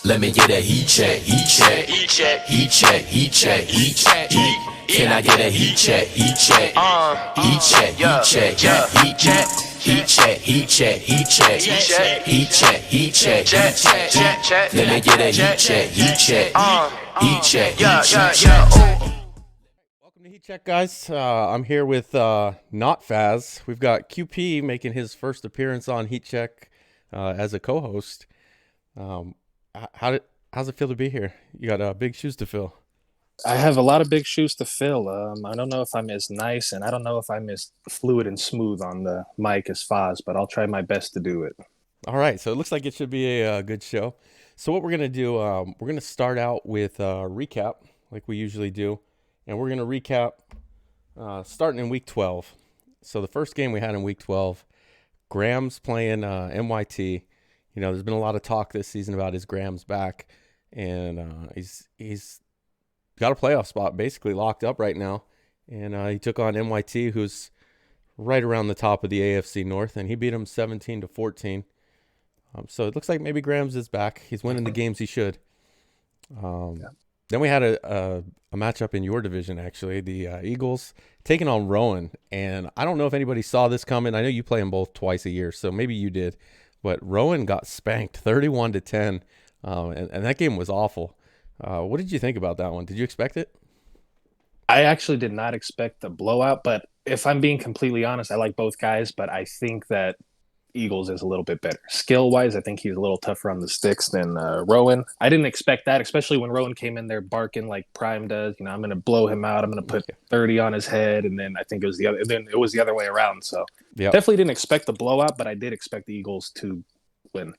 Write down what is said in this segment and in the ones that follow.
Let me get a heat check, heat check, heat check, heat check, heat check, heat check, heat. Can I get a heat check, heat check, heat check, heat check, yeah, heat check, heat check, heat check, heat check, heat check, heat check, heat check, heat check. Let me get a heat check, heat check, heat check, heat check. Welcome to Heat Check, guys. I'm here with not Faz. We've got QP making his first appearance on Heat Check as a co-host. How's it feel to be here? You got big shoes to fill. I have a lot of big shoes to fill. I don't know if I'm as nice and I don't know if I'm as fluid and smooth on the mic as Faz, but I'll try my best to do it. All right, so it looks like it should be a good show. So what we're gonna do, we're gonna start out with a recap, like we usually do, and we're gonna recap starting in week 12. So the first game we had in week 12, Graham's playing MYT. You know, there's been a lot of talk this season about his Graham's back, and he's got a playoff spot basically locked up right now. And he took on MYT, who's right around the top of the AFC North, and he beat him 17-14. So it looks like maybe Graham's is back. He's winning the games he should. Then we had a matchup in your division, actually, the Eagles taking on Rowan. And I don't know if anybody saw this coming. I know you play them both twice a year, so maybe you did. But Rowan got spanked 31-10, and that game was awful. What did you think about that one? Did you expect it? I actually did not expect the blowout, but if I'm being completely honest, I like both guys, but I think that Eagles is a little bit better. Skill-wise, I think he's a little tougher on the sticks than Rowan. I didn't expect that, especially when Rowan came in there barking like Prime does. You know, I'm going to blow him out. I'm going to put 30 on his head, and then I think it was the other way around. So definitely didn't expect the blowout, but I did expect the Eagles to win.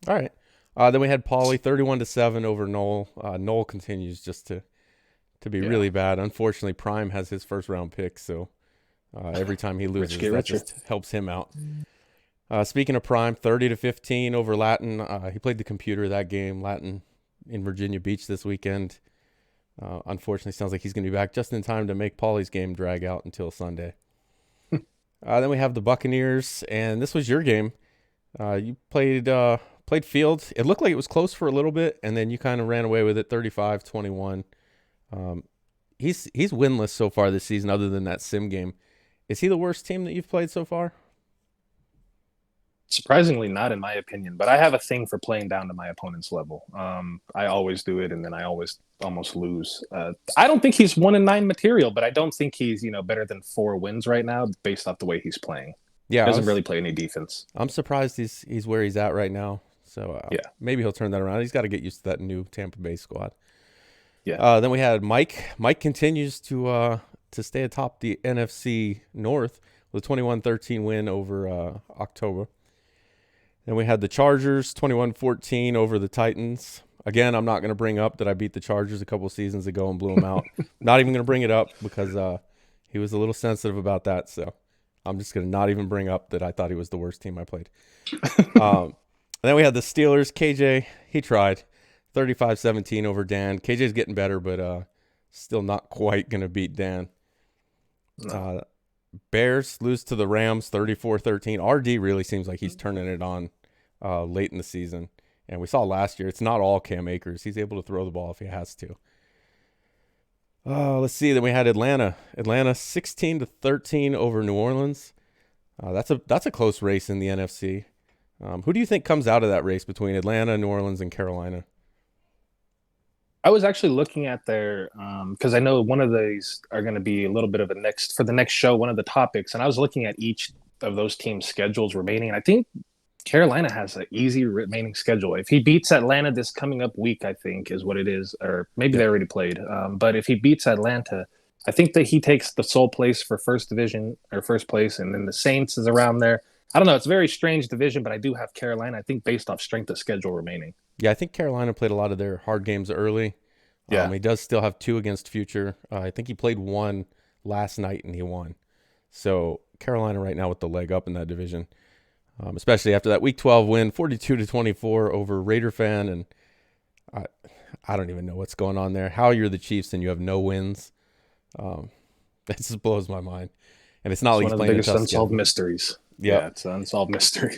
All right. Then we had Paulie 31-7 over Noel. Noel continues just to be really bad. Unfortunately, Prime has his first round pick, so every time he loses, that just helps him out. Speaking of Prime, 30-15 over Latin. He played the computer that game, Latin in Virginia Beach this weekend. Unfortunately, sounds like he's going to be back just in time to make Paulie's game drag out until Sunday. Then we have the Buccaneers, and this was your game. You played Field. It looked like it was close for a little bit, and then you kind of ran away with it, 35-21. He's winless so far this season, other than that sim game. Is he the worst team that you've played so far? Surprisingly not, in my opinion, but I have a thing for playing down to my opponent's level. I always do it, and then I always almost lose. I don't think he's 1-9 material, but I don't think he's better than 4 wins right now based off the way he's playing. Yeah, he doesn't really play any defense. I'm surprised he's where he's at right now. So maybe he'll turn that around. He's got to get used to that new Tampa Bay squad. Yeah. Then we had Mike. Mike continues to stay atop the NFC North with a 21-13 win over October. Then we had the Chargers 21-14 over the Titans. Again, I'm not going to bring up that I beat the Chargers a couple seasons ago and blew them out. Not even going to bring it up because he was a little sensitive about that. So I'm just going to not even bring up that I thought he was the worst team I played. Then we had the Steelers. KJ, he tried. 35-17 over Dan. KJ's getting better, but still not quite going to beat Dan. No. Bears lose to the Rams 34-13. RD really seems like he's turning it on late in the season. And we saw last year, it's not all Cam Akers. He's able to throw the ball if he has to. Let's see. Then we had Atlanta. Atlanta 16-13 over New Orleans. That's a close race in the NFC. Who do you think comes out of that race between Atlanta, New Orleans, and Carolina? I was actually looking at their because I know one of these are going to be a little bit of the next show, one of the topics, and I was looking at each of those teams' schedules remaining, and I think Carolina has an easy remaining schedule. If he beats Atlanta this coming up week, I think is what it is, or maybe they already played. But if he beats Atlanta, I think that he takes the sole place for first place, and then the Saints is around there. I don't know. It's a very strange division, but I do have Carolina, I think, based off strength of schedule remaining. Yeah, I think Carolina played a lot of their hard games early. Yeah. He does still have 2 against Future. I think he played 1 last night and he won. So Carolina right now with the leg up in that division, especially after that Week 12 win, 42-24 over Raider fan. And I don't even know what's going on there. How you're the Chiefs and you have no wins. That just blows my mind. And it's not like he's playing one of the biggest unsolved mysteries. Yeah, it's an unsolved mystery.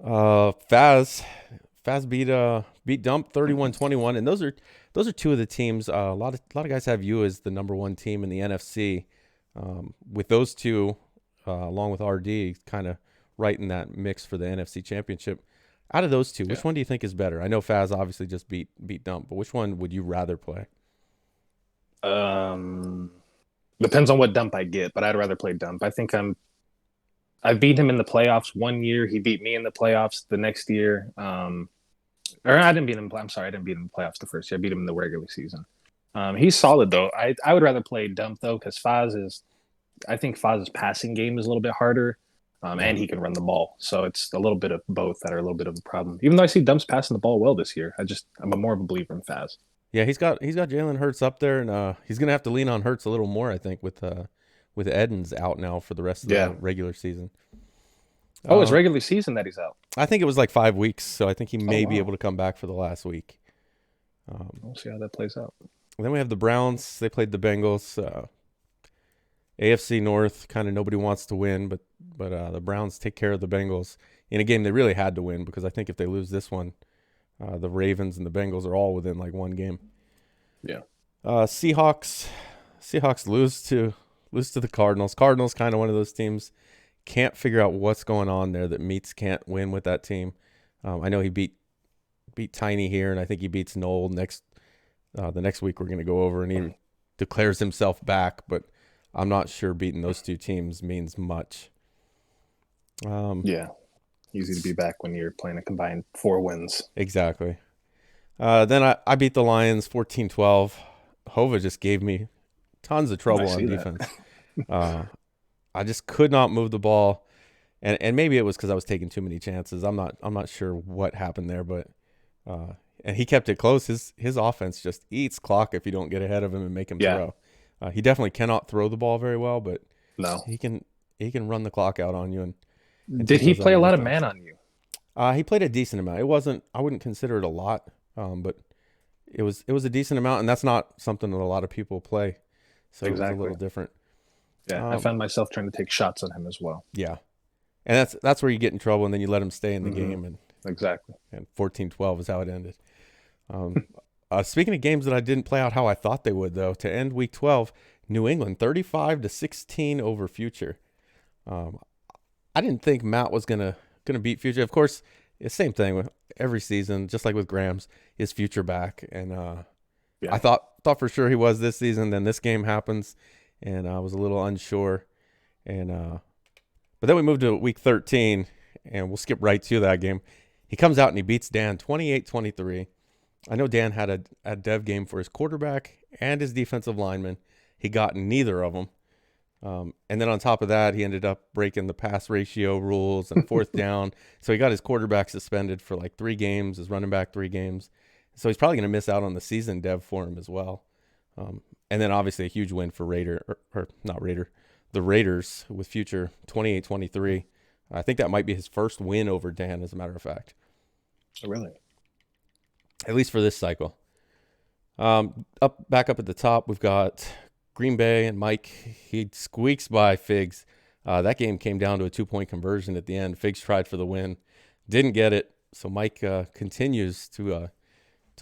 Faz Faz beat Dump 31-21, and those are two of the teams. A lot of guys have you as the number one team in the NFC. With those two, along with RD, kind of right in that mix for the NFC Championship. Out of those two, which one do you think is better? I know Faz obviously just beat Dump, but which one would you rather play? Depends on what Dump I get, but I'd rather play Dump. I beat him in the playoffs one year. He beat me in the playoffs the next year. Or I didn't beat him. I'm sorry, I didn't beat him in the playoffs the first year. I beat him in the regular season. He's solid though. I would rather play Dump though because I think Faz's passing game is a little bit harder, and he can run the ball. So it's a little bit of both that are a little bit of a problem. Even though I see Dump's passing the ball well this year, I'm more of a believer in Faz. Yeah, he's got Jalen Hurts up there, and he's gonna have to lean on Hurts a little more, I think, with Edens out now for the rest of the regular season. Oh, it's regular season that he's out. I think it was like 5 weeks, so I think he may be able to come back for the last week. We'll see how that plays out. Then we have the Browns. They played the Bengals. AFC North, kind of nobody wants to win, but the Browns take care of the Bengals in a game they really had to win, because I think if they lose this one, the Ravens and the Bengals are all within like one game. Yeah. Seahawks lose to the Cardinals. Cardinals kind of one of those teams, can't figure out what's going on there, that Meats can't win with that team. I know he beat Tiny here, and I think he beats Noel the next week we're going to go over, and he declares himself back, but I'm not sure beating those two teams means much. Yeah. Easy to be back when you're playing a combined 4 wins. Exactly. Then I beat the Lions 14-12. Hova just gave me tons of trouble on defense. I just could not move the ball, and maybe it was because I was taking too many chances. I'm not sure what happened there, but and he kept it close. His offense just eats clock if you don't get ahead of him and make him throw. He definitely cannot throw the ball very well, but no, he can run the clock out on you. And did he play a lot of man on you? He played a decent amount. I wouldn't consider it a lot, but it was a decent amount, and that's not something that a lot of people play. So It was a little different. Yeah, I found myself trying to take shots on him as well. Yeah, and that's where you get in trouble, and then you let him stay in the game, and exactly. And 14-12 is how it ended. Speaking of games that I didn't play out how I thought they would, though, to end Week 12, New England 35-16 over Future. I didn't think Matt was gonna beat Future. Of course, it's the same thing with every season, just like with Grams, is Future back, and I thought for sure he was this season. Then this game happens, and I was a little unsure, and but then we moved to Week 13, and we'll skip right to that game. He comes out and he beats Dan 28-23. I know Dan had a dev game for his quarterback and his defensive lineman. He got neither of them. And then on top of that, he ended up breaking the pass ratio rules and fourth down. So he got his quarterback suspended for like 3 games, his running back 3 games. So he's probably going to miss out on the season dev for him as well. And then obviously a huge win for the Raiders with Future 28-23. I think that might be his first win over Dan, as a matter of fact. Really? At least for this cycle. Back up at the top, we've got Green Bay and Mike. He squeaks by Figs. That game came down to a 2-point conversion at the end. Figs tried for the win, didn't get it. So Mike continues to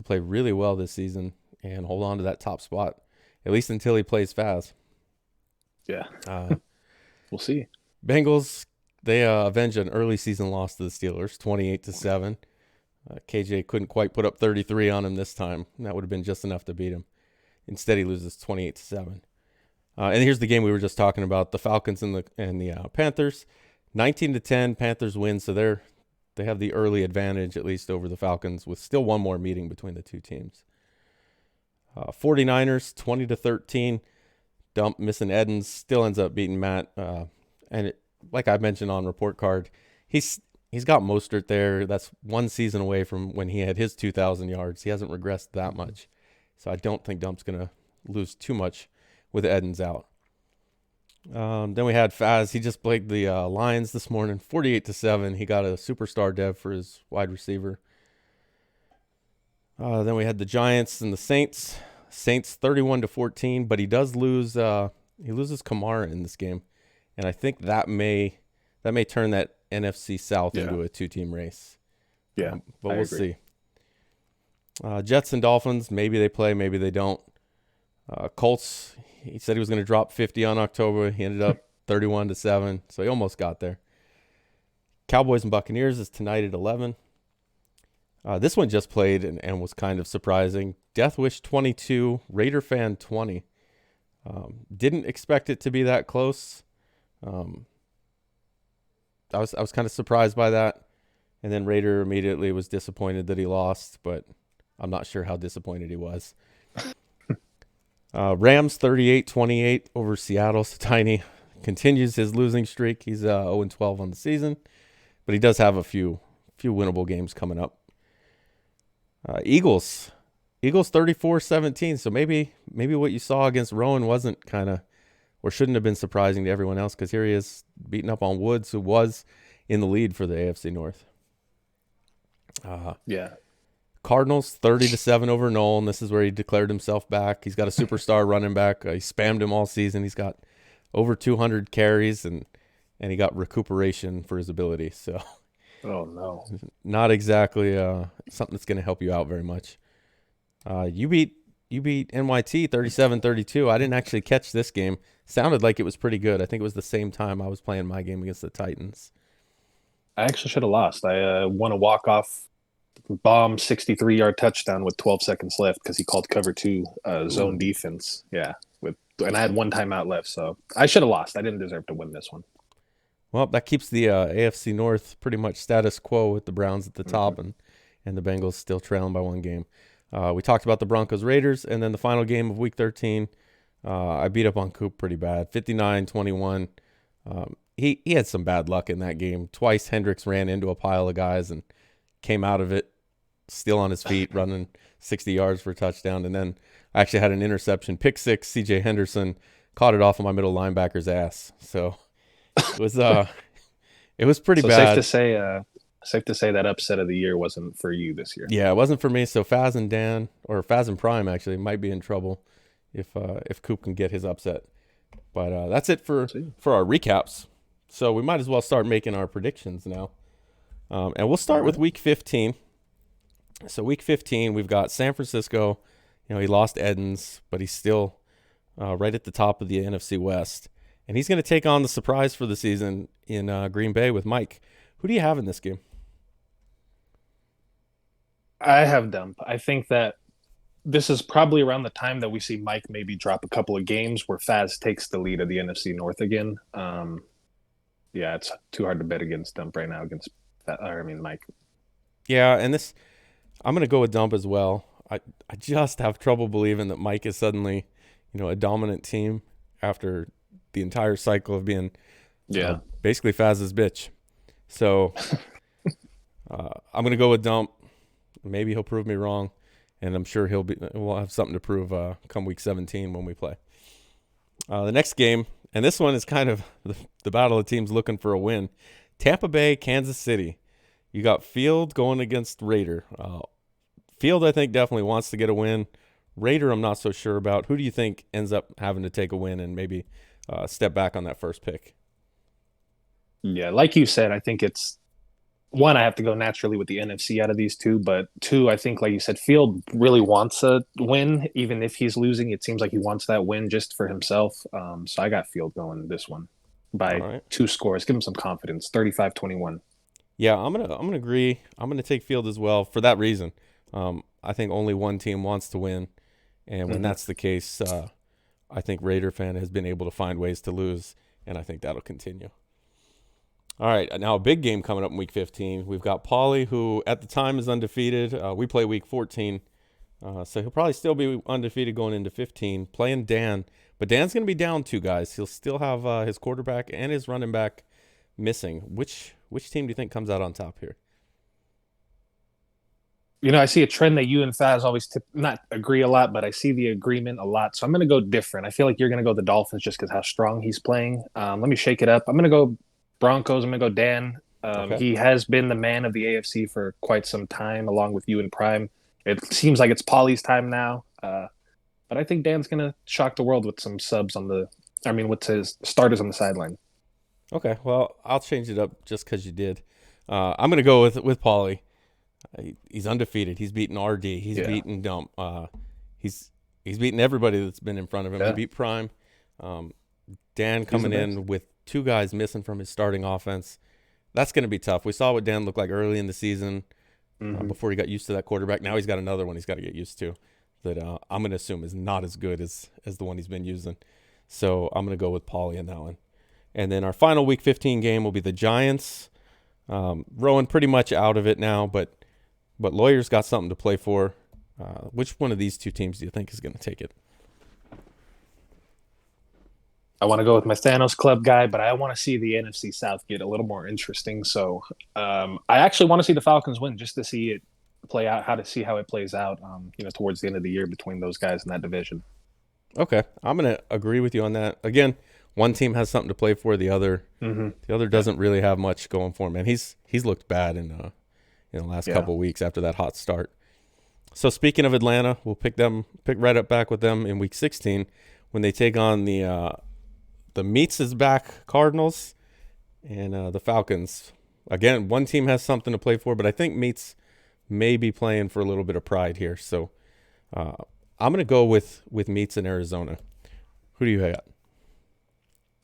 play really well this season and hold on to that top spot, at least until he plays Faz. Yeah. We'll see. Bengals, they avenge an early season loss to the Steelers, 28-7. KJ couldn't quite put up 33 on him this time. That would have been just enough to beat him. Instead, he loses 28-7. And here's the game we were just talking about: the Falcons and the Panthers. 19-10, Panthers win, so they have the early advantage at least over the Falcons, with still one more meeting between the two teams. 49ers 20-13. Dump missing Edens still ends up beating Matt. Like I mentioned on report card, he's got Mostert there. That's one season away from when he had his 2,000 yards. He hasn't regressed that much. So I don't think Dump's going to lose too much with Edens out. Then we had Faz. He just played the Lions this morning, 48-7. He got a superstar dev for his wide receiver. Then we had the Giants and the Saints. Saints 31-14, but he does lose. He loses Kamara in this game, and I think that may turn that NFC South into a 2-team race. Yeah, but I we'll agree. see. Jets and Dolphins, maybe they play, maybe they don't. Colts, he said he was going to drop 50 on October. He ended up 31-7, so he almost got there. Cowboys and Buccaneers is tonight at 11. This one just played and was kind of surprising. Death Wish 22, Raider fan 20. Didn't expect it to be that close. I was kind of surprised by that. And then Raider immediately was disappointed that he lost, but I'm not sure how disappointed he was. Rams 38-28 over Seattle. So Tiny continues his losing streak. He's 0-12 on the season, but he does have a few winnable games coming up. Eagles 34-17. So maybe what you saw against Rowan wasn't kind of, or shouldn't have been surprising to everyone else, because here he is beating up on Woods, who was in the lead for the AFC North. Yeah. Cardinals 30-7 over Nolan. This is where he declared himself back. He's got a superstar running back. He spammed him all season. He's got over 200 carries, and he got recuperation for his ability. So, Oh no. not exactly something that's going to help you out very much. You beat NYT 37-32. I didn't actually catch this game. Sounded like it was pretty good. I think it was the same time I was playing my game against the Titans. I actually should have lost. I won a walk-off bomb 63-yard touchdown with 12 seconds left because he called cover 2 zone defense. Yeah, and I had one timeout left, so I should have lost. I didn't deserve to win this one. Well, that keeps the AFC North pretty much status quo with the Browns at the top and the Bengals still trailing by one game. We talked about the Broncos Raiders, and then the final game of Week 13. I beat up on Coop pretty bad, 59-21. He had some bad luck in that game. Twice Hendricks ran into a pile of guys and came out of it still on his feet, running 60 yards for a touchdown. And then I actually had an interception, pick six. CJ Henderson caught it off of my middle linebacker's ass. So it was pretty bad. Safe to say that upset of the year wasn't for you this year. Yeah, it wasn't for me. So Faz and Dan, or Faz and Prime actually, might be in trouble if Coop can get his upset. But that's it for our recaps. So we might as well start making our predictions now. And we'll start with Week 15. So Week 15, we've got San Francisco. He lost Edens, but he's still right at the top of the NFC West. And he's going to take on the surprise for the season in Green Bay with Mike. Who do you have in this game? I have Dump. I think that this is probably around the time that we see Mike maybe drop a couple of games where Faz takes the lead of the NFC North again. Yeah, it's too hard to bet against Dump right now against Mike. Yeah, and I'm going to go with Dump as well. I just have trouble believing that Mike is suddenly, a dominant team after the entire cycle of being basically Faz's bitch. So I'm going to go with Dump. Maybe he'll prove me wrong, and I'm sure we'll have something to prove come Week 17 when we play. The next game, and this one is kind of the battle of teams looking for a win. Tampa Bay, Kansas City. You got Field going against Raider. Field, I think, definitely wants to get a win. Raider, I'm not so sure about. Who do you think ends up having to take a win and maybe step back on that first pick? Yeah, like you said, I think it's one, I have to go naturally with the NFC out of these two, but two, I think, like you said, Field really wants a win. Even if he's losing, it seems like he wants that win just for himself. So I got Field going this one by 2 scores. Give him some confidence, 35-21. Yeah, I'm gonna agree. I'm gonna take Field as well for that reason. I think only one team wants to win, and when that's the case, I think Raider fan has been able to find ways to lose, and I think that'll continue. All right, now a big game coming up in Week 15. We've got Paulie, who at the time is undefeated. We play Week 14, so he'll probably still be undefeated going into 15, playing Dan. But Dan's going to be down 2 guys. He'll still have his quarterback and his running back missing. Which team do you think comes out on top here? I see a trend that you and Faz always not agree a lot, but I see the agreement a lot. So I'm going to go different. I feel like you're going to go the Dolphins just because how strong he's playing. Let me shake it up. I'm going to go Broncos. I'm going to go Dan. Okay. He has been the man of the AFC for quite some time, along with you and Prime. It seems like it's Paulie's time now. But I think Dan's going to shock the world with some with his starters on the sideline. Okay, well, I'll change it up just because you did. I'm going to go with Paulie. He's undefeated. He's beaten RD. He's beaten Dump. He's beaten everybody that's been in front of him. He beat Prime. Dan coming in with 2 guys missing from his starting offense. That's going to be tough. We saw what Dan looked like early in the season before he got used to that quarterback. Now he's got another one he's got to get used to that I'm going to assume is not as good as the one he's been using. So I'm going to go with Paulie in that one. And then our final Week 15 game will be the Giants. Rowan pretty much out of it now, but Lawyer's got something to play for. Which one of these 2 teams do you think is going to take it? I want to go with my Thanos Club guy, but I want to see the NFC South get a little more interesting. So I actually want to see the Falcons win just to see it play out, see how it plays out, towards the end of the year between those guys in that division. Okay. I'm going to agree with you on that. Again, one team has something to play for. The other doesn't really have much going for him. And he's looked bad in the last couple of weeks after that hot start. So speaking of Atlanta, we'll pick right up back with them in Week 16 when they take on the Meats is back Cardinals and the Falcons. Again, one team has something to play for, but I think Meats may be playing for a little bit of pride here. So I'm going to go with Meats in Arizona. Who do you got?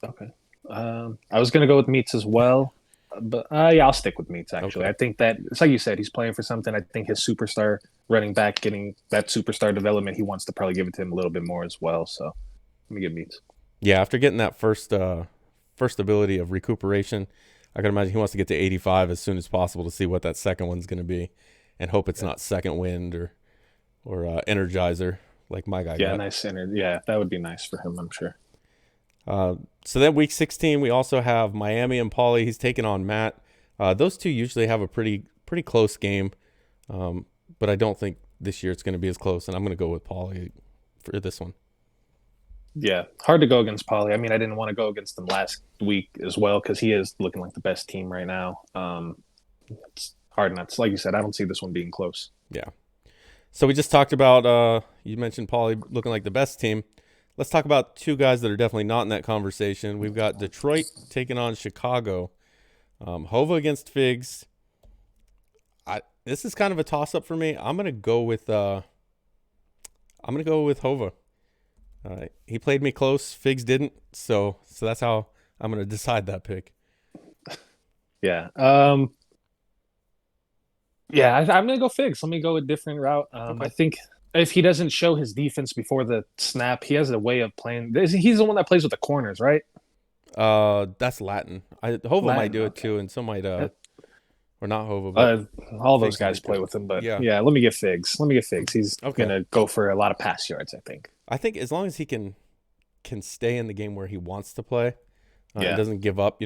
Okay. I was going to go with Meats as well, but I'll stick with Meats, actually. Okay. I think that, it's like you said, he's playing for something. I think his superstar running back getting that superstar development, he wants to probably give it to him a little bit more as well. So let me get Meats. Yeah, after getting that first ability of recuperation, I can imagine he wants to get to 85 as soon as possible to see what that second one's going to be, and hope it's not second wind or Energizer like my guy. Yeah, nice energy. Yeah, that would be nice for him, I'm sure. So then Week 16, we also have Miami and Paulie. He's taking on Matt. Those 2 usually have a pretty close game, but I don't think this year it's going to be as close, and I'm going to go with Paulie for this one. Yeah, hard to go against Paulie. I mean, I didn't want to go against them last week as well because he is looking like the best team right now. It's hard not to, like you said, I don't see this one being close. Yeah. So we just talked about, you mentioned Paulie looking like the best team. Let's talk about 2 guys that are definitely not in that conversation. We've got Detroit taking on Chicago. Hova against Figs. This is kind of a toss-up for me. I'm gonna go with Hova. He played me close. Figs didn't, so that's how I'm gonna decide that pick. Yeah. I'm gonna go Figs. Let me go a different route. Okay. I think if he doesn't show his defense before the snap, he has a way of playing. He's the one that plays with the corners, right? That's Latin. Hova might do it too, and so might or not Hova. But all those guys play with him, but yeah. Let me get Figs. He's gonna go for a lot of pass yards, I think. I think as long as he can stay in the game where he wants to play, doesn't give up.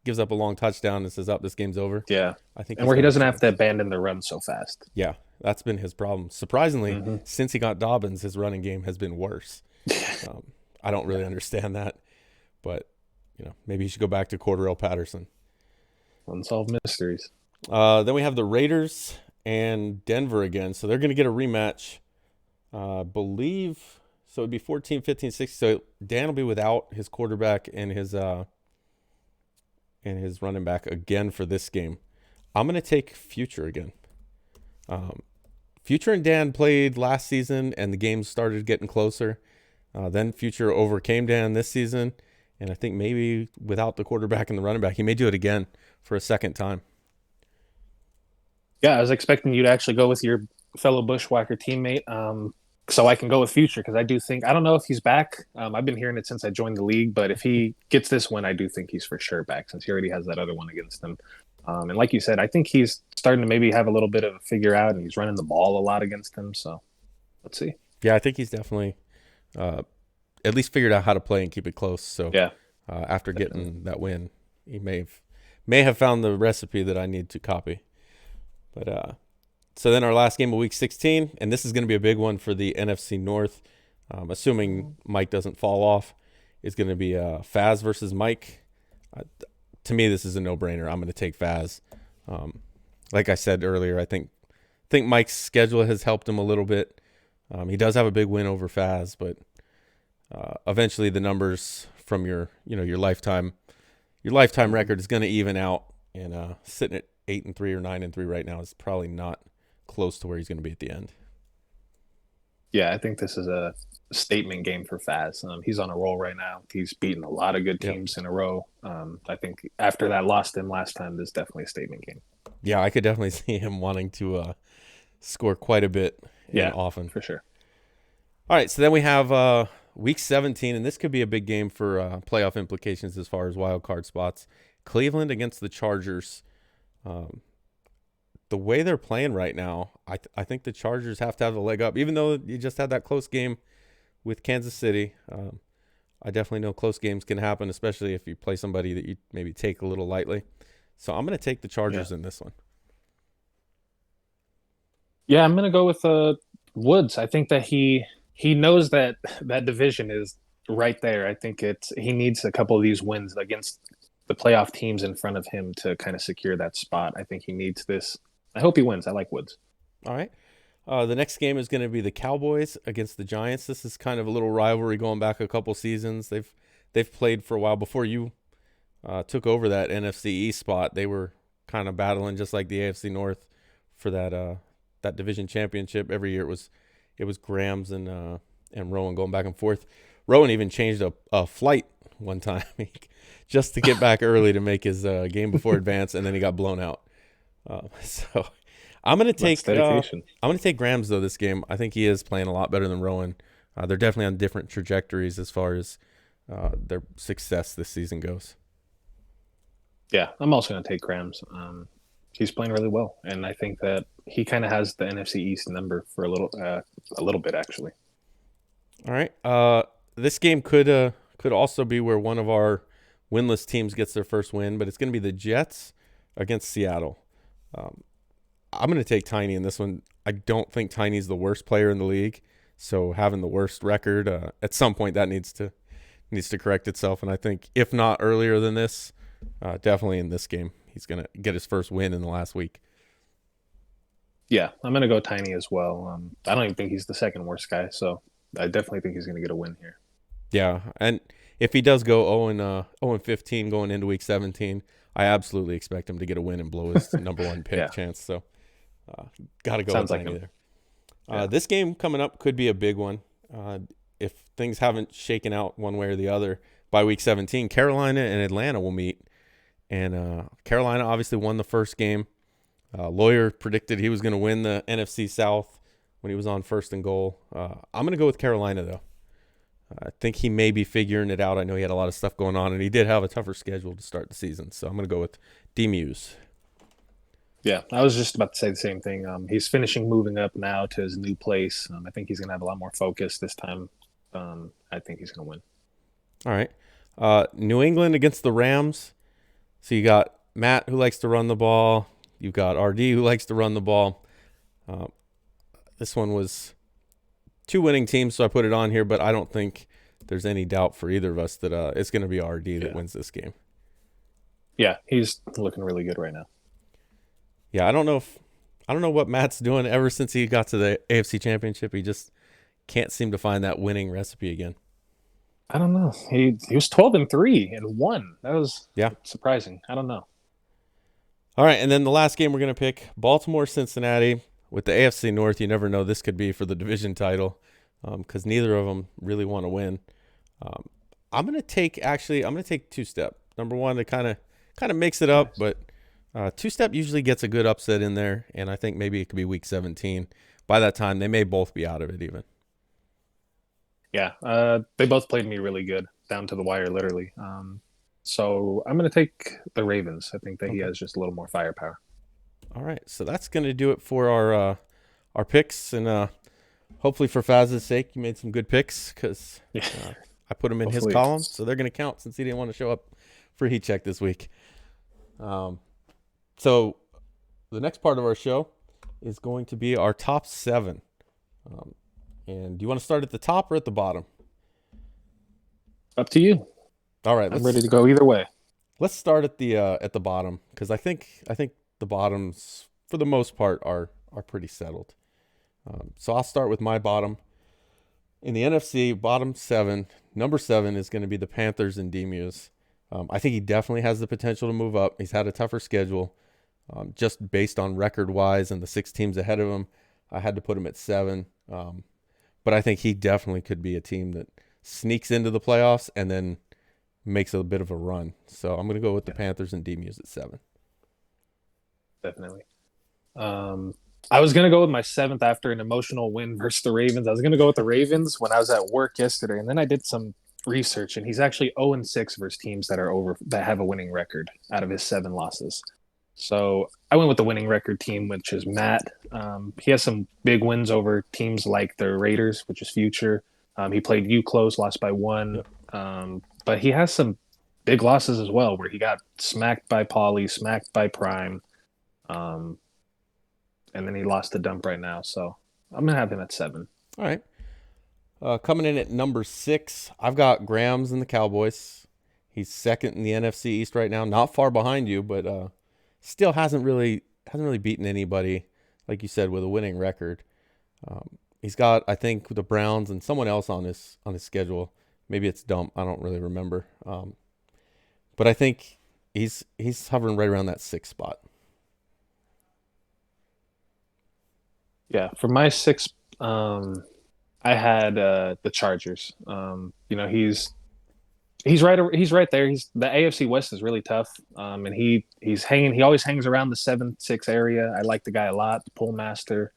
Gives up a long touchdown and says, "Up, this game's over." Yeah, I think, and where he doesn't have to abandon the run so fast. Yeah, that's been his problem. Surprisingly, since he got Dobbins, his running game has been worse. I don't really understand that, but maybe he should go back to Cordarrelle Patterson. Unsolved mysteries. Then we have the Raiders and Denver again, so they're going to get a rematch. Believe so. It'd be 14, 15, 16. So Dan will be without his quarterback and his running back again for this game. I'm going to take Future again. Future and Dan played last season, and the games started getting closer. Then Future overcame Dan this season, and I think maybe without the quarterback and the running back, he may do it again for a second time. Yeah, I was expecting you to actually go with your fellow Bushwhacker teammate, so I can go with Future because I don't know if he's back. I've been hearing it since I joined the league, but if he gets this win, I do think he's for sure back since he already has that other one against him. And like you said, I think he's starting to maybe have a little bit of a figure out, and he's running the ball a lot against him. So let's see. Yeah, I think he's definitely at least figured out how to play and keep it close. So yeah, after getting that win, he may have found the recipe that I need to copy. But so then our last game of Week 16, and this is going to be a big one for the NFC North, assuming Mike doesn't fall off, is going to be Faz versus Mike. To me, this is a no-brainer. I'm going to take Faz. Like I said earlier, I think Mike's schedule has helped him a little bit. He does have a big win over Faz, but eventually the numbers from your lifetime record is going to even out, and sitting at 8-3 or 9-3 right now is probably not close to where he's going to be at the end. Yeah, I think this is a statement game for Faz. He's on a roll right now. He's beaten a lot of good teams in a row. I think after that loss to him last time, this is definitely a statement game. Yeah, I could definitely see him wanting to score quite a bit and often. For sure. All right, so then we have Week 17, and this could be a big game for playoff implications as far as wild card spots. Cleveland against the Chargers. The way they're playing right now, I think the Chargers have to have the leg up, even though you just had that close game with Kansas City. I definitely know close games can happen, especially if you play somebody that you maybe take a little lightly. So I'm going to take the Chargers in this one. Yeah, I'm going to go with Woods. I think that he knows that division is right there. I think he needs a couple of these wins against the playoff teams in front of him to kind of secure that spot. I think he needs this. I hope he wins. I like Woods. All right. The next game is going to be the Cowboys against the Giants. This is kind of a little rivalry going back a couple seasons. They've played for a while. Before you took over that NFC East spot, they were kind of battling just like the AFC North for that division championship. Every year it was Grams and Rowan going back and forth. Rowan even changed a flight one time just to get back early to make his game before advance, and then he got blown out. So I'm going to take Grams though this game. I think he is playing a lot better than Rowan. They're definitely on different trajectories as far as their success this season goes. Yeah, I'm also going to take Grams. He's playing really well, and I think that he kind of has the NFC East number for a little bit actually. All right. This game could also be where one of our winless teams gets their first win, but it's going to be the Jets against Seattle. I'm going to take Tiny in this one. I don't think Tiny's the worst player in the league, so having the worst record at some point that needs to correct itself. And I think if not earlier than this, definitely in this game, he's going to get his first win in the last week. Yeah, I'm going to go Tiny as well. I don't even think he's the second worst guy, so I definitely think he's going to get a win here. Yeah, and if he does go 0-15 going into Week 17, I absolutely expect him to get a win and blow his number one pick chance. So, got to go with Tiny there. Yeah. This game coming up could be a big one. If things haven't shaken out one way or the other by Week 17, Carolina and Atlanta will meet. And Carolina obviously won the first game. Lawyer predicted he was going to win the NFC South when he was on first and goal. I'm going to go with Carolina, though. I think he may be figuring it out. I know he had a lot of stuff going on, and he did have a tougher schedule to start the season. So I'm going to go with D-Muse. Yeah, I was just about to say the same thing. He's finishing moving up now to his new place. I think he's going to have a lot more focus this time. I think he's going to win. All right. New England against the Rams. So you got Matt, who likes to run the ball. You've got RD, who likes to run the ball. This one was two winning teams, so I put it on here, but I don't think there's any doubt for either of us that it's going to be RD that wins this game. Yeah, he's looking really good right now. Yeah, I don't know what Matt's doing. Ever since he got to the AFC Championship, he just can't seem to find that winning recipe again. I don't know. He was 12-3 and won. That was surprising. I don't know. All right, and then the last game we're going to pick, Baltimore-Cincinnati. With the AFC North, you never know this could be for the division title because neither of them really want to win. I'm going to take two-step. Number one, to kind of mix it up, but two-step usually gets a good upset in there, and I think maybe it could be Week 17. By that time, they may both be out of it even. Yeah, they both played me really good, down to the wire, literally. So I'm going to take the Ravens. I think that he has just a little more firepower. All right, so that's going to do it for our picks, and hopefully for Faz's sake, you made some good picks because I put them in his column, so they're going to count since he didn't want to show up for Heat Check this week. So the next part of our show is going to be our top 7. And do you want to start at the top or at the bottom? Up to you. All right, I'm ready to go either way. Let's start at the bottom because I think the bottoms for the most part are pretty settled. So I'll start with my bottom. In the NFC, bottom 7, number 7 is going to be the Panthers and D-Muse. I think he definitely has the potential to move up. He's had a tougher schedule. Just based on record wise and the 6 teams ahead of him, I had to put him at 7. But I think he definitely could be a team that sneaks into the playoffs and then makes a bit of a run. So I'm going to go with the Panthers and D-Muse at 7. Definitely. I was gonna go with my 7th after an emotional win versus the Ravens. I was gonna go with the Ravens when I was at work yesterday, and then I did some research, and he's actually 0-6 versus teams that have a winning record out of his 7 losses. So I went with the winning record team, which is Matt. He has some big wins over teams like the Raiders, which is Future. He played you close, lost by 1. But he has some big losses as well, where he got smacked by Pauly, smacked by Prime. And then he lost to Dump right now. So I'm going to have him at 7. All right. Coming in at number 6, I've got Grams and the Cowboys. He's second in the NFC East right now, not far behind you, but still hasn't really beaten anybody, like you said, with a winning record. He's got, I think, the Browns and someone else on his schedule. Maybe it's Dump. I don't really remember. But I think he's hovering right around that 6th spot. Yeah, for my 6th, I had the Chargers. He's right there. The AFC West is really tough, and he's hanging. He always hangs around the 7-6 area. I like the guy a lot, the pull master.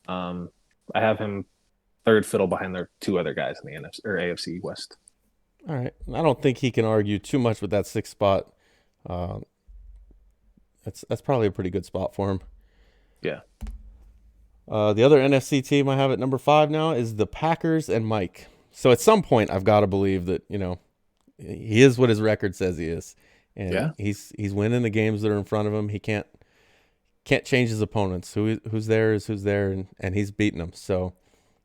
I have him third fiddle behind their 2 other guys in the NFC or AFC West. All right, I don't think he can argue too much with that 6th spot. That's probably a pretty good spot for him. Yeah. The other NFC team I have at number 5 now is the Packers and Mike. So at some point, I've got to believe that, he is what his record says he is. And he's winning the games that are in front of him. He can't change his opponents. Who's there is who's there, and he's beating them. So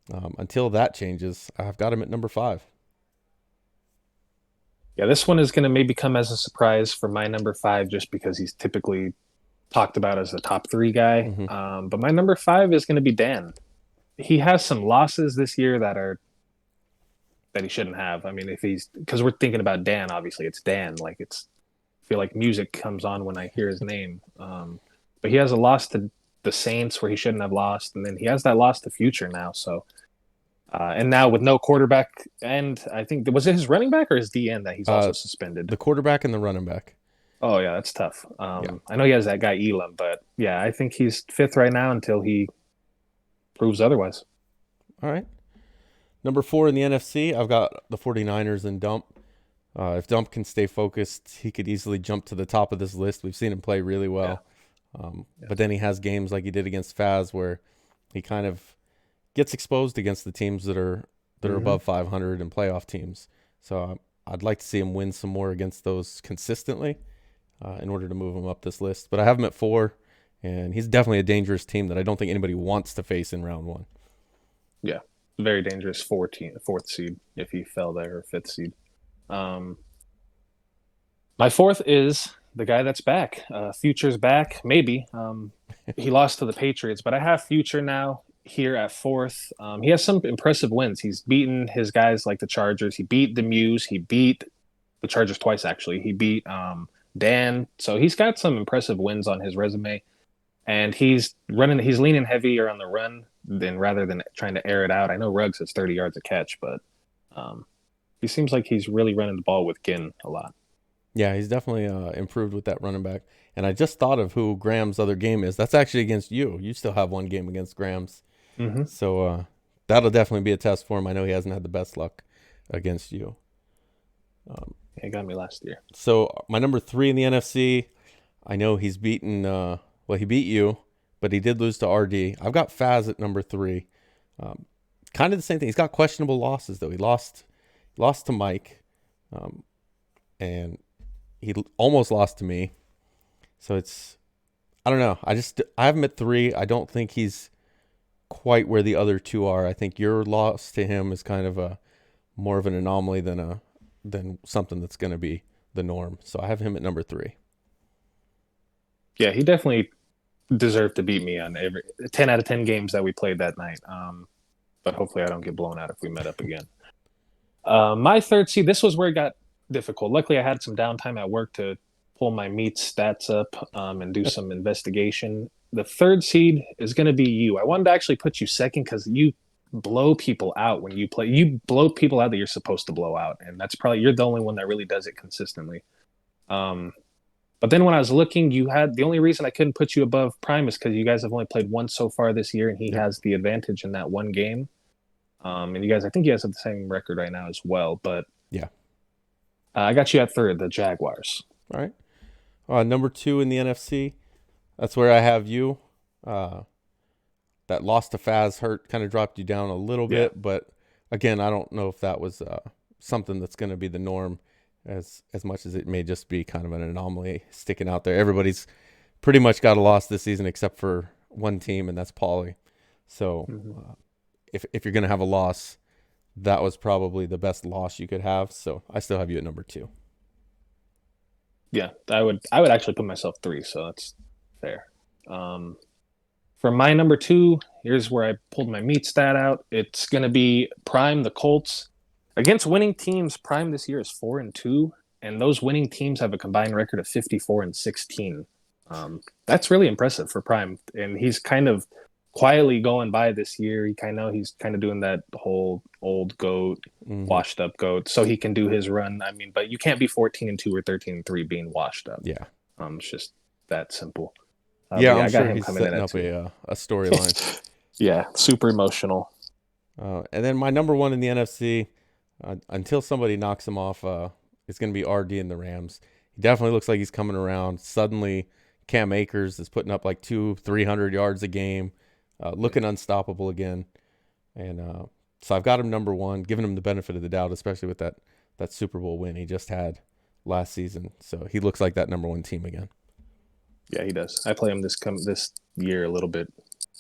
until that changes, I've got him at number 5. Yeah, this one is going to maybe come as a surprise for my number 5 just because he's typically talked about as the top 3 guy. Mm-hmm. But my number 5 is going to be Dan. He has some losses this year that he shouldn't have. I mean, because we're thinking about Dan, obviously it's Dan. Like I feel like music comes on when I hear his name. But he has a loss to the Saints where he shouldn't have lost, and then he has that loss to Future now. So, and now with no quarterback, and I think was it his running back or his DN that he's also suspended? The quarterback and the running back. Oh yeah, that's tough. I know he has that guy Elam, but yeah, I think he's 5th right now until he proves otherwise. All right. Number 4 in the NFC, I've got the 49ers and Dump. If Dump can stay focused, he could easily jump to the top of this list. We've seen him play really well. But then he has games like he did against Faz where he kind of gets exposed against the teams that are above 500 and playoff teams. So I'd like to see him win some more against those consistently in order to move him up this list. But I have him at 4, and he's definitely a dangerous team that I don't think anybody wants to face in round 1. Yeah, very dangerous 4th seed if he fell there, or 5th seed. My 4th is the guy that's back. Future's back, maybe. He lost to the Patriots, but I have Future now here at 4th. He has some impressive wins. He's beaten his guys like the Chargers. He beat the Muse. He beat the Chargers twice, actually. He beat Dan. So he's got some impressive wins on his resume. And he's leaning heavier on the run rather than trying to air it out. I know Ruggs has 30 yards a catch, but he seems like he's really running the ball with Ginn a lot. Yeah, he's definitely improved with that running back. And I just thought of who Graham's other game is. That's actually against you. You still have one game against Graham's. Mm-hmm. So that'll definitely be a test for him. I know he hasn't had the best luck against you. He got me last year. So my number 3 in the NFC, I know he's beaten, he beat you, but he did lose to RD. I've got Faz at number 3. Kind of the same thing. He's got questionable losses, though. He lost to Mike, and he almost lost to me. So I don't know. I have him at 3. I don't think he's quite where the other 2 are. I think your loss to him is kind of more of an anomaly than something that's going to be the norm. So I have him at number 3. Yeah, he definitely deserved to beat me on every 10 out of 10 games that we played that night. But hopefully I don't get blown out if we met up again. My 3rd seed, this was where it got difficult. Luckily, I had some downtime at work to pull my meat stats up and do some investigation. The third seed is going to be you. I wanted to actually put you second because you blow people out when you play. You blow people out that you're supposed to blow out, and that's probably you're the only one that really does it consistently. But then when I was looking, you had the only reason I couldn't put you above Prime is because you guys have only played once so far this year, and he has the advantage in that one game. And you guys, I think you guys have the same record right now as well. But Yeah. I got you at third, the Jaguars. All right. Number 2 in the NFC. That's where I have you. That loss to Faz hurt, kind of dropped you down a little bit, but again, I don't know if that was something that's going to be the norm as much as it may just be kind of an anomaly sticking out there. Everybody's pretty much got a loss this season except for one team, and that's Pauly. So if you're going to have a loss, that was probably the best loss you could have. So I still have you at number 2. Yeah, I would actually put myself 3, so that's fair. For my number 2, here's where I pulled my meat stat out. It's going to be Prime, the Colts. Against winning teams, Prime this year is 4-2, and those winning teams have a combined record of 54-16. That's really impressive for Prime, and he's kind of quietly going by this year. He's kind of doing that whole old goat, washed up goat, so he can do his run. I mean, but you can't be 14-2 or 13-3 being washed up. Yeah, it's just that simple. I'm I got sure him he's coming in setting at up a storyline. Yeah, super emotional. And then my number 1 in the NFC, until somebody knocks him off, it's going to be RD in the Rams. He definitely looks like he's coming around. Suddenly, Cam Akers is putting up like 200-300 yards a game, looking unstoppable again. And so I've got him number 1, giving him the benefit of the doubt, especially with that Super Bowl win he just had last season. So he looks like that number 1 team again. Yeah, he does. I play him this year a little bit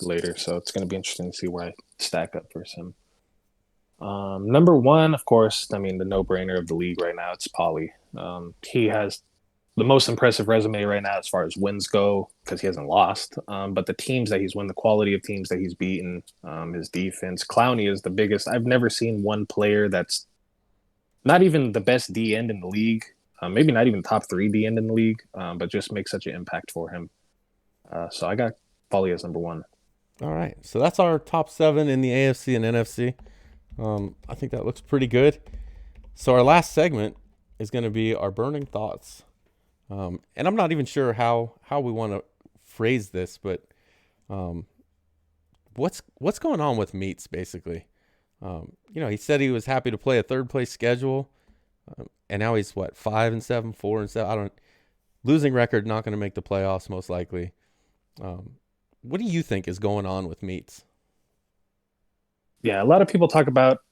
later, so it's going to be interesting to see where I stack up versus him. Number 1, of course, I mean, the no-brainer of the league right now, it's Pauly. He has the most impressive resume right now as far as wins go because he hasn't lost. But the teams that he's won, the quality of teams that he's beaten, his defense. Clowney is the biggest. I've never seen one player that's not even the best D end in the league, maybe not even top 3 D end in the league, but just makes such an impact for him. So I got Pauly as number 1. All right. So that's our top 7 in the AFC and NFC. I think that looks pretty good. So our last segment is going to be our burning thoughts. And I'm not even sure how we want to phrase this, but what's going on with Meats basically? He said he was happy to play a third place schedule, and now he's 5-7, 4-7. Losing record, not going to make the playoffs most likely. What do you think is going on with Meats? Yeah, a lot of people talk about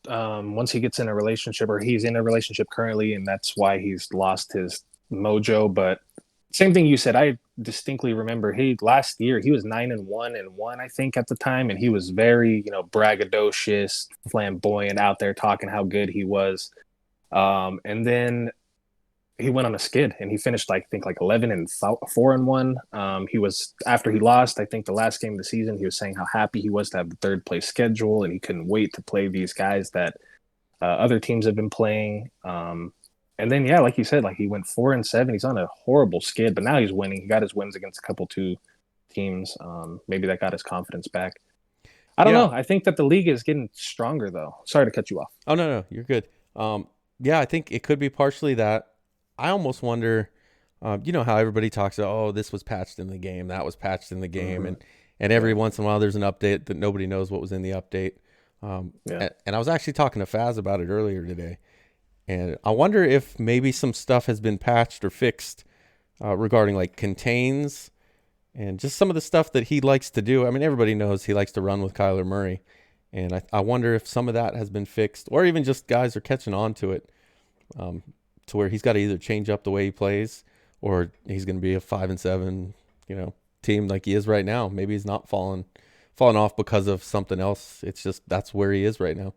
once he gets in a relationship, or he's in a relationship currently, and that's why he's lost his mojo. But same thing you said, I distinctly remember last year he was 9-1, I think, at the time, and he was very braggadocious, flamboyant, out there talking how good he was. And then he went on a skid and he finished I think 11-4-1. He was, after he lost, I think the last game of the season, he was saying how happy he was to have the third place schedule and he couldn't wait to play these guys that other teams have been playing. And then, yeah, like you said, he went 4-7. He's on a horrible skid, but now he's winning. He got his wins against a couple 2 teams. Maybe that got his confidence back. I don't know. I think that the league is getting stronger, though. Sorry to cut you off. Oh, no, you're good. Yeah, I think it could be partially that. I almost wonder, how everybody talks about, this was patched in the game, that was patched in the game, and every once in a while there's an update that nobody knows what was in the update. And I was actually talking to Faz about it earlier today, and I wonder if maybe some stuff has been patched or fixed regarding contains and just some of the stuff that he likes to do. I mean, everybody knows he likes to run with Kyler Murray, and I wonder if some of that has been fixed, or even just guys are catching on to it. To where he's got to either change up the way he plays, or he's going to be a 5-7, team like he is right now. Maybe he's not falling off because of something else. It's just that's where he is right now.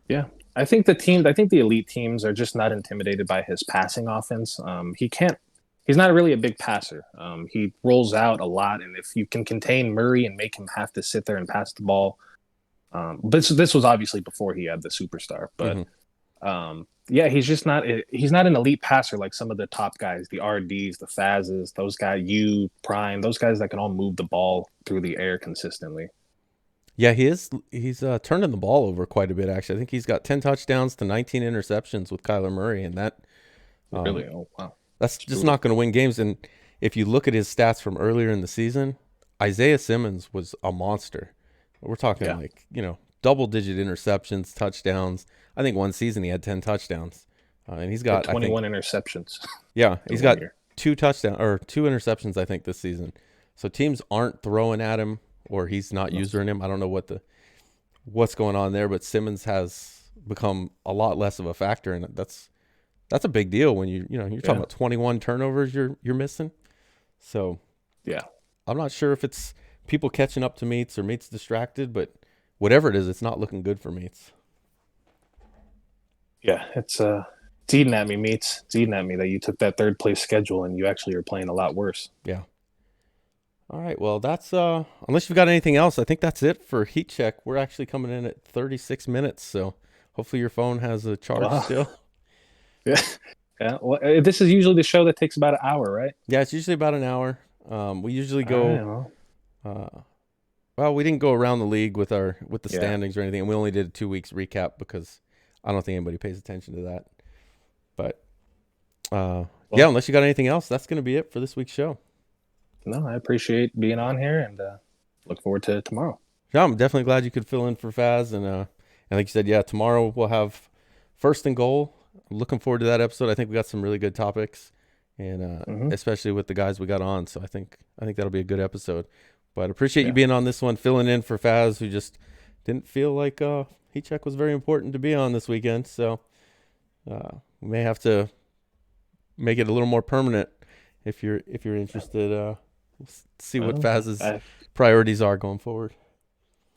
Yeah, I think the elite teams are just not intimidated by his passing offense. He's not really a big passer. He rolls out a lot, and if you can contain Murray and make him have to sit there and pass the ball, this was obviously before he had the superstar, but. Yeah, he's just not. He's not an elite passer like some of the top guys, the RDs, the Fazes, those guys, you Prime, those guys that can all move the ball through the air consistently. Yeah, he is. He's turning the ball over quite a bit. Actually, I think he's got 10 touchdowns to 19 interceptions with Kyler Murray, and Really? Oh wow. that's just brutal. not going to win games. And if you look at his stats from earlier in the season, Isaiah Simmons was a monster. We're talking Yeah. like double-digit interceptions, touchdowns. I think one season he had 10 touchdowns, and he's got 21 interceptions. yeah, in he's one got year. 2 interceptions I think this season. So teams aren't throwing at him, or he's not using him. I don't know what's going on there, but Simmons has become a lot less of a factor, and that's a big deal when you're talking Yeah. about 21 turnovers you're missing. So Yeah. I'm not sure if it's people catching up to Meats or Meats distracted, but whatever it is, it's not looking good for Meats. Yeah, it's eating at me, Meats. It's eating at me that you took that third place schedule and you actually are playing a lot worse. Yeah. All right. Well, that's unless you've got anything else, I think that's it for Heat Check. We're actually coming in at 36 minutes, so hopefully your phone has a charge Wow. still. Yeah. Yeah. Well, this is usually the show that takes about an hour, right? Yeah, it's usually about an hour. We usually All go. right, well, Well, we didn't go around the league with the Yeah. standings or anything, and we only did a 2 weeks recap because I don't think anybody pays attention to that. But yeah, unless you got anything else, that's going to be it for this week's show. no, I appreciate being on here and look forward to tomorrow. Yeah, I'm definitely glad you could fill in for Faz, and like you said, yeah, tomorrow we'll have First and Goal. I'm looking forward to that episode. I think we got some really good topics, and especially with the guys we got on. So I think that'll be a good episode. But appreciate you being on this one, filling in for Faz, who just didn't feel like Heat Check was very important to be on this weekend. So we may have to make it a little more permanent if you're interested. We'll see what Faz's priorities are going forward.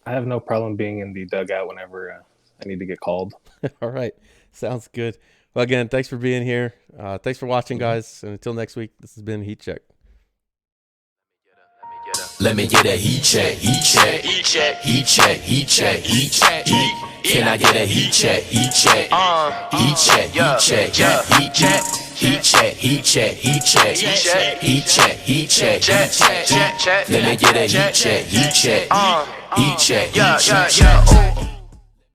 I have no problem being in the dugout whenever I need to get called. All right. Sounds good. Well, again, thanks for being here. Thanks for watching, guys. And until next week, this has been Heat Check. Let me get a heat check, heat check, heat check, heat check, heat check, heat check, heat. Can I get a heat check, heat check, heat check, heat check, yeah, heat check, heat check, heat check, heat check, heat check, heat check, heat check, heat check. Let me get a heat check, heat check, heat check, heat check.